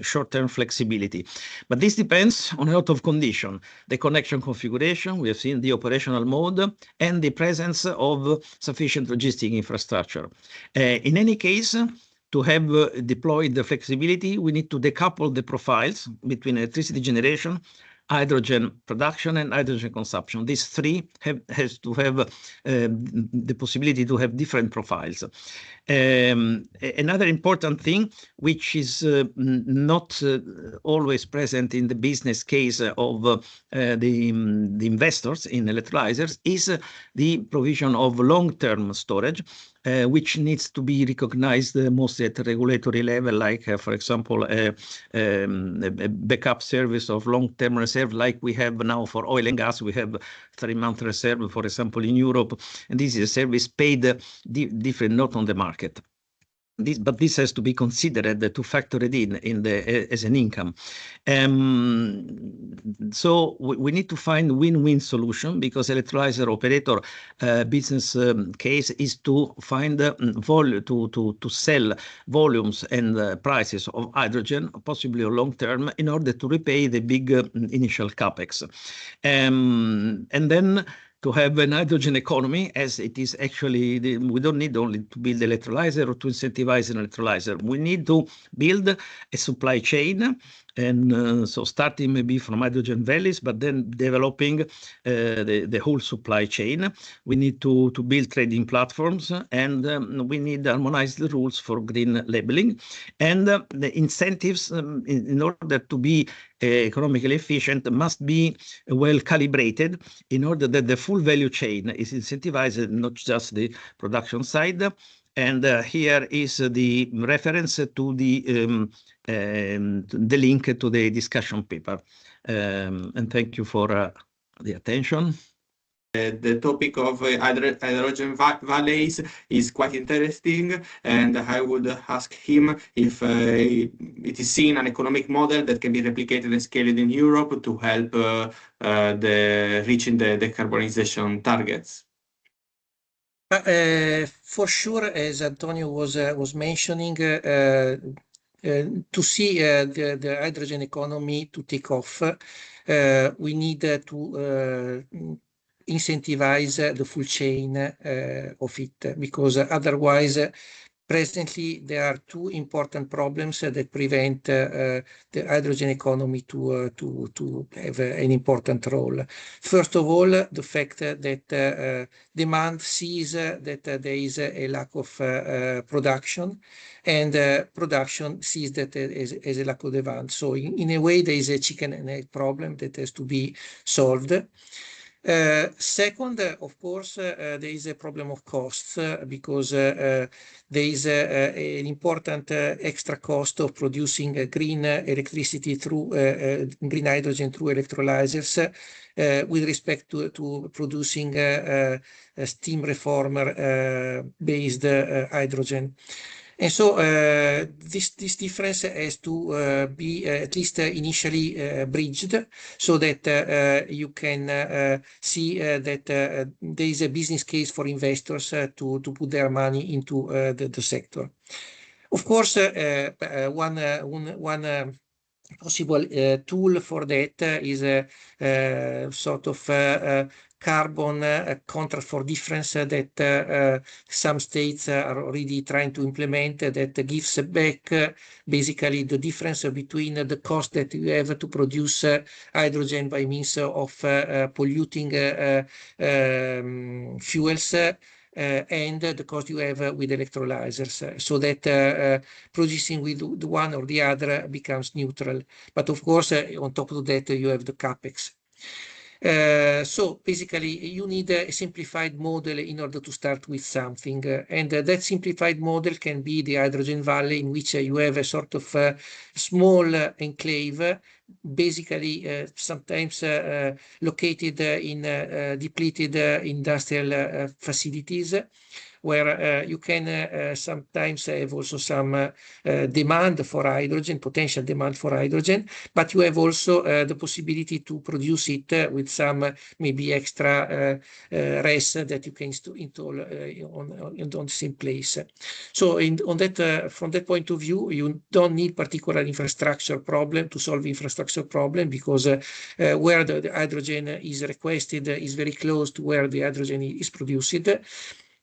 short-term flexibility. But this depends on a lot of conditions: the connection configuration, we have seen the operational mode, and the presence of sufficient logistic infrastructure. In any case, to have deployed the flexibility, we need to decouple the profiles between electricity generation, hydrogen production, and hydrogen consumption. These 3 has to have the possibility to have different profiles. Another important thing, which is not always present in the business case of the investors in electrolyzers, is the provision of long-term storage, which needs to be recognized mostly at a regulatory level, like, for example, a backup service of long-term reserve, like we have now for oil and gas. We have 3-month reserve, for example, in Europe, and this is a service paid different, not on the market. But this has to be considered to factor it in the as an income. So we need to find win-win solution, because electrolyzer operator business case is to find volume to sell volumes and prices of hydrogen, possibly long term, in order to repay the big initial capex, and then to have an hydrogen economy, as it is actually, we don't need only to build electrolyzer or to incentivize an electrolyzer. We need to build a supply chain, and so starting maybe from hydrogen valleys, but then developing the whole supply chain. We need to build trading platforms, and we need harmonized rules for green labeling, and the incentives in order to be economically efficient must be well calibrated, in order that the full value chain is incentivized, not just the production side. And here is the reference to the link to the discussion paper. And thank you for the attention. The topic of hydrogen valleys is quite interesting, and I would ask him if it is seen an economic model that can be replicated and scaled in Europe to help reaching the decarbonization targets. For sure, as Antonio was mentioning, to see the hydrogen economy to take off, we need to incentivize the full chain of it, because otherwise, presently there are two important problems that prevent the hydrogen economy to have an important role. First of all, the fact that demand sees that there is a lack of production, and production sees that there is a lack of demand. So in a way, there is a chicken and egg problem that has to be solved. Second, of course, there is a problem of costs, because there is an important extra cost of producing green electricity through green hydrogen through electrolyzers, with respect to producing steam reformer based hydrogen. And so this difference has to be at least initially bridged, so that you can see that there is a business case for investors to put their money into the sector. Of course, one possible tool for that is a sort of carbon contract for difference that some states are already trying to implement, that gives back basically the difference between the cost that you have to produce hydrogen by means of polluting fuels, and the cost you have with electrolyzers, so that producing with the one or the other becomes neutral. But of course, on top of that, you have the capex. So basically, you need a simplified model in order to start with something, and that simplified model can be the hydrogen valley, in which you have a sort of small enclave, basically sometimes located in depleted industrial facilities, where you can sometimes have also some demand for hydrogen, potential demand for hydrogen, but you have also the possibility to produce it with some maybe extra RES that you can install on the same place. So from that point of view, you don't need particular infrastructure problem to solve infrastructure problem, because where the hydrogen is requested is very close to where the hydrogen is produced.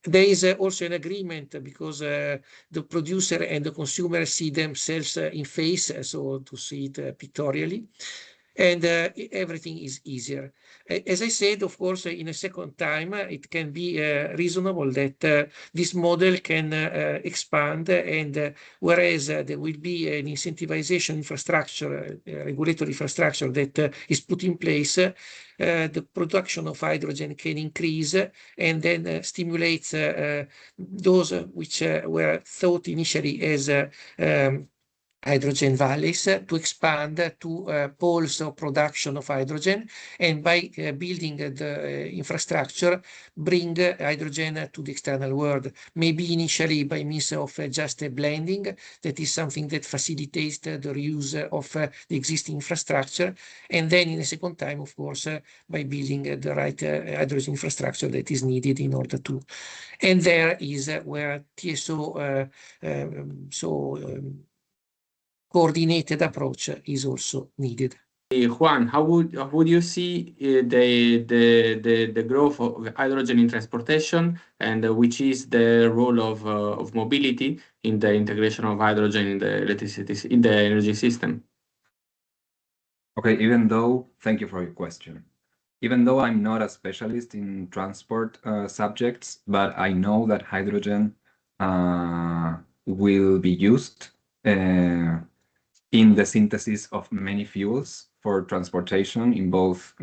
There is also an agreement, because the producer and the consumer see themselves in phase, so to see it pictorially. and everything is easier. As I said, of course, in a second time, it can be reasonable that this model can expand, and whereas there will be an incentivization infrastructure, regulatory infrastructure that is put in place, the production of hydrogen can increase and then stimulates those which were thought initially as hydrogen valleys to expand to poles of production of hydrogen, and by building the infrastructure, bring hydrogen to the external world, maybe initially by means of just a blending, that is something that facilitates the reuse of the existing infrastructure, and then in a second time, of course, by building the right hydrogen infrastructure that is needed in order to. And there is where TSO coordinated approach is also needed. Juan, how would you see the growth of hydrogen in transportation, and which is the role of mobility in the integration of hydrogen in the electricity in the energy system? Okay, thank you for your question. Even though I'm not a specialist in transport subjects, but I know that hydrogen will be used in the synthesis of many fuels for transportation in both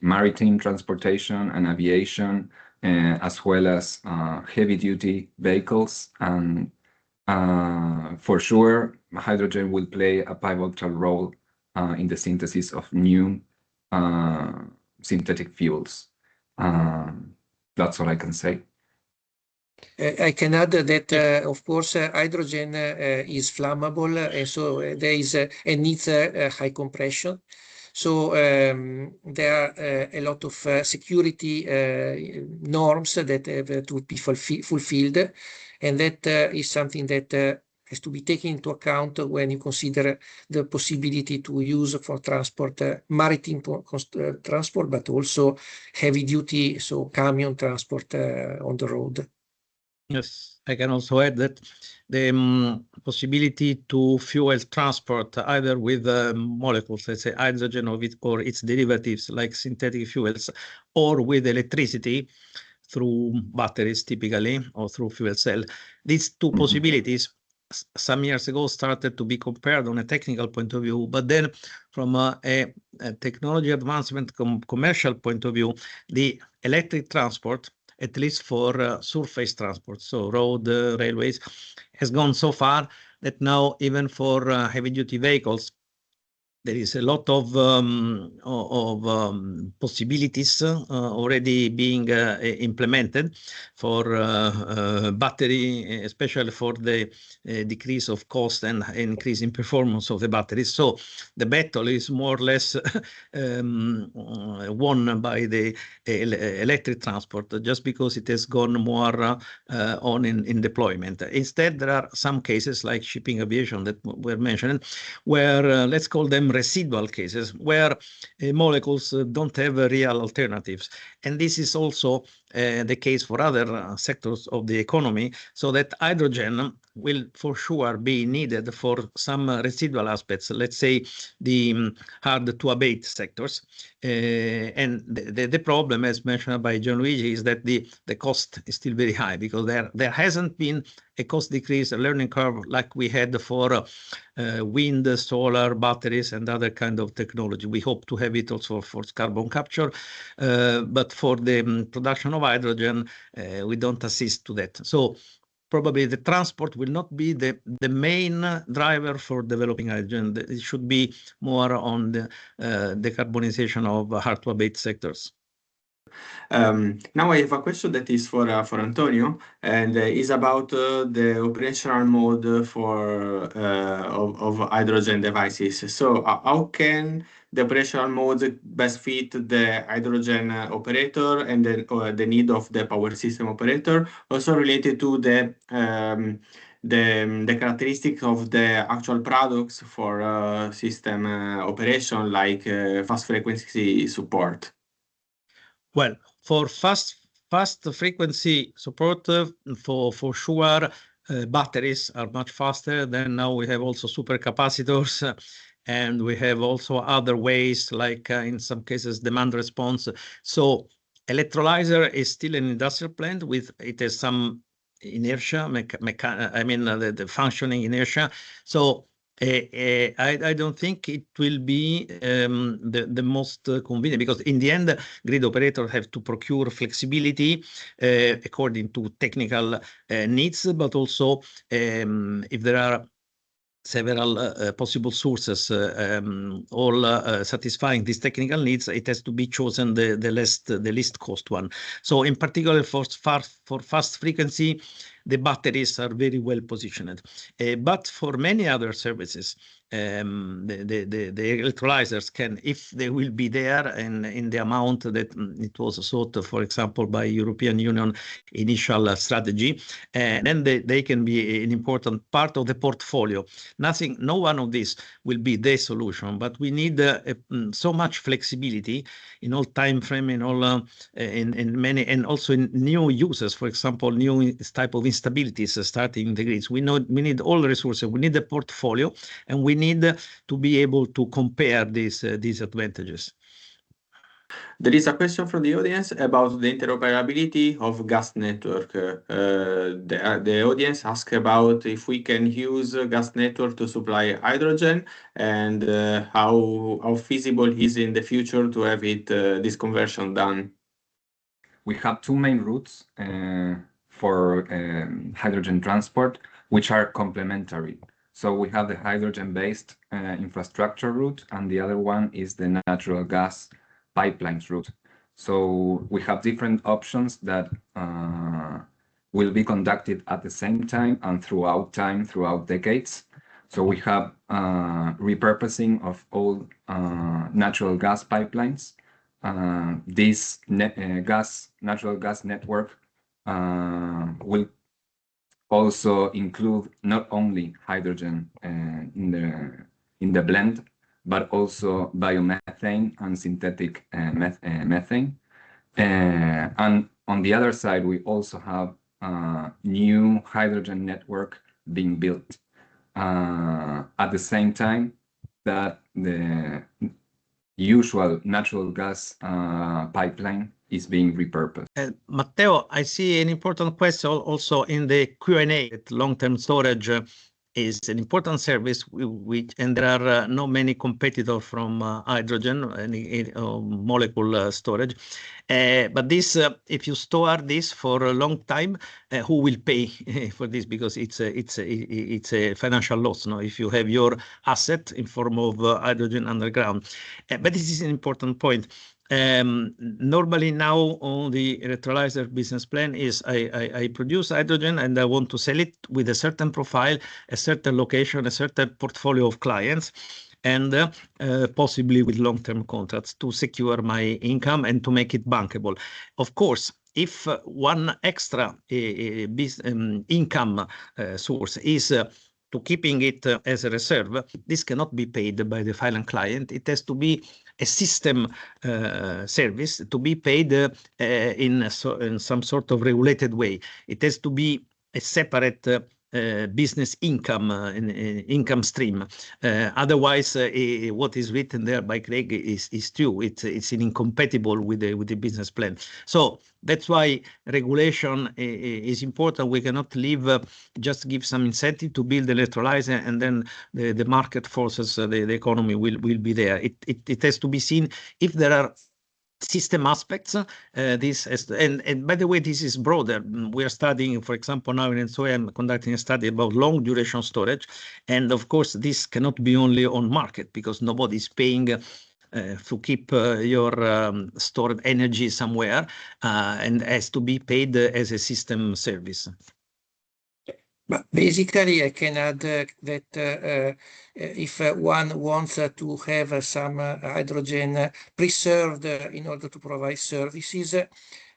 maritime transportation and aviation, as well as heavy-duty vehicles. And for sure, hydrogen will play a pivotal role in the synthesis of new synthetic fuels. That's all I can say. I can add that, of course, hydrogen is flammable, and so there is and needs high compression. So there are a lot of security norms that have to be fulfilled, and that is something that has to be taken into account when you consider the possibility to use for transport, maritime transport, but also heavy duty, so camion transport on the road. Yes, I can also add that the possibility to fuel transport either with molecules, let's say hydrogen or its derivatives like synthetic fuels, or with electricity through batteries typically, or through fuel cell. These two possibilities some years ago started to be compared on a technical point of view, but then from a technology advancement commercial point of view, the electric transport, at least for surface transport, so road, railways, has gone so far that now even for heavy-duty vehicles, there is a lot of possibilities already being implemented for battery, especially for the decrease of cost and increase in performance of the batteries. So the battle is more or less won by the electric transport, just because it has gone more on in deployment. Instead, there are some cases like shipping aviation that were mentioned, where let's call them residual cases, where molecules don't have real alternatives. And this is also the case for other sectors of the economy, so that hydrogen will for sure be needed for some residual aspects, let's say the hard to abate sectors. And the problem, as mentioned by Gianluigi, is that the cost is still very high, because there hasn't been a cost decrease, a learning curve like we had for wind, solar, batteries, and other kind of technology. We hope to have it also for carbon capture, but for the production of hydrogen, we don't assist to that. So probably the transport will not be the main driver for developing hydrogen. It should be more on the decarbonization of hard to abate sectors. Now I have a question that is for Antonio, and is about the operational mode for of hydrogen devices. So how can the operational mode best fit the hydrogen operator and the need of the power system operator, also related to the characteristics of the actual products for system operation, like fast frequency support? Well, for fast frequency support, for sure, batteries are much faster. Then now we have also supercapacitors and we have also other ways, like in some cases demand response. So electrolyzer is still an industrial plant it has some inertia, the functioning inertia. So I don't think it will be the most convenient, because in the end, grid operators have to procure flexibility according to technical needs, but also if there are several possible sources all satisfying these technical needs, it has to be chosen the least cost one. So in particular for fast frequency, the batteries are very well positioned. But for many other services, the electrolyzers can, if they will be there and in the amount that it was sought, for example, by European Union initial strategy, then they can be an important part of the portfolio. No one of these will be the solution, but we need so much flexibility in all time frame, in all in many, and also in new uses. For example, new type of instabilities starting in the grids. We need all the resources. We need the portfolio, and we need to be able to compare these advantages. There is a question from the audience about the interoperability of gas network. The audience asks about if we can use gas network to supply hydrogen, and how feasible is in the future to have this conversion done. We have two main routes for hydrogen transport, which are complementary. So we have the hydrogen-based infrastructure route, and the other one is the natural gas pipelines route. So we have different options that will be conducted at the same time and throughout decades. So we have repurposing of old natural gas pipelines. This natural gas network will also include not only hydrogen in the blend, but also biomethane and synthetic methane. And on the other side, we also have new hydrogen network being built at the same time that the usual natural gas pipeline is being repurposed. Matteo, I see an important question also in the Q&A. Long-term storage is an important service, and there are not many competitors from hydrogen and molecule storage. But this, if you store this for a long time, who will pay for this? Because it's a financial loss, no? If you have your asset in form of hydrogen underground. But this is an important point. Normally now on the electrolyzer business plan is I produce hydrogen and I want to sell it with a certain profile, a certain location, a certain portfolio of clients, and possibly with long-term contracts to secure my income and to make it bankable. Of course, if one extra income source is to keeping it as a reserve, this cannot be paid by the final client. It has to be a system service to be paid in some sort of regulated way. It has to be a separate business income stream. Otherwise, what is written there by Craig is true. It's incompatible with the business plan. So that's why regulation is important. We cannot leave just give some incentive to build electrolyzer and then the market forces, the economy will be there. It has to be seen if there are system aspects. And by the way, this is broader. We are studying, for example, now in ENSOE, I'm conducting a study about long duration storage. And of course, this cannot be only on market because nobody's paying to keep your stored energy somewhere and has to be paid as a system service. But basically, I can add that if one wants to have some hydrogen preserved in order to provide services,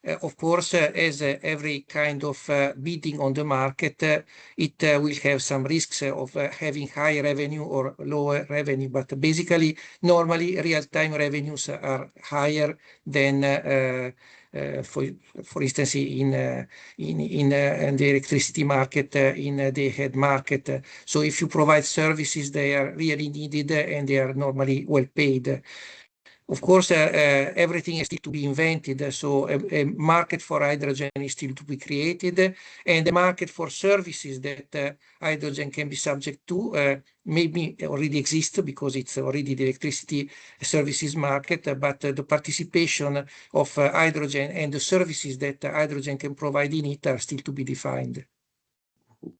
of course, as every kind of bidding on the market, it will have some risks of having high revenue or lower revenue. But basically, normally, real-time revenues are higher than for instance, in the electricity market, in the head market. So if you provide services, they are really needed and they are normally well paid. Of course, everything is still to be invented, so a market for hydrogen is still to be created, and the market for services that hydrogen can be subject to maybe already exists because it's already the electricity services market, but the participation of hydrogen and the services that hydrogen can provide in it are still to be defined.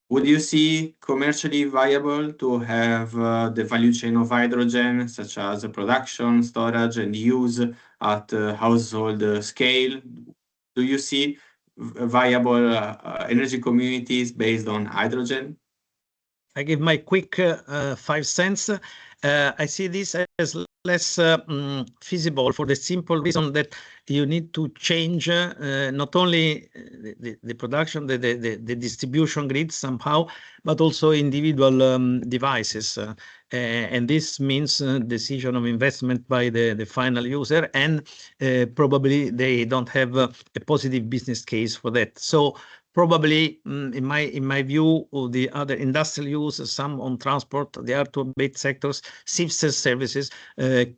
Would you see commercially viable to have the value chain of hydrogen, such as production, storage, and use at household scale? Do you see viable energy communities based on hydrogen? I give my quick 5 cents. I see this as less feasible for the simple reason that you need to change not only the production, the distribution grid somehow, but also individual devices. And this means decision of investment by the final user, and probably they don't have a positive business case for that. So probably, in my view, the other industrial use, some on transport, the hard-to-abate sectors, services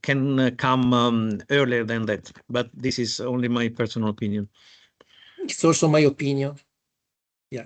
can come earlier than that. But this is only my personal opinion. It's also my opinion. Yeah.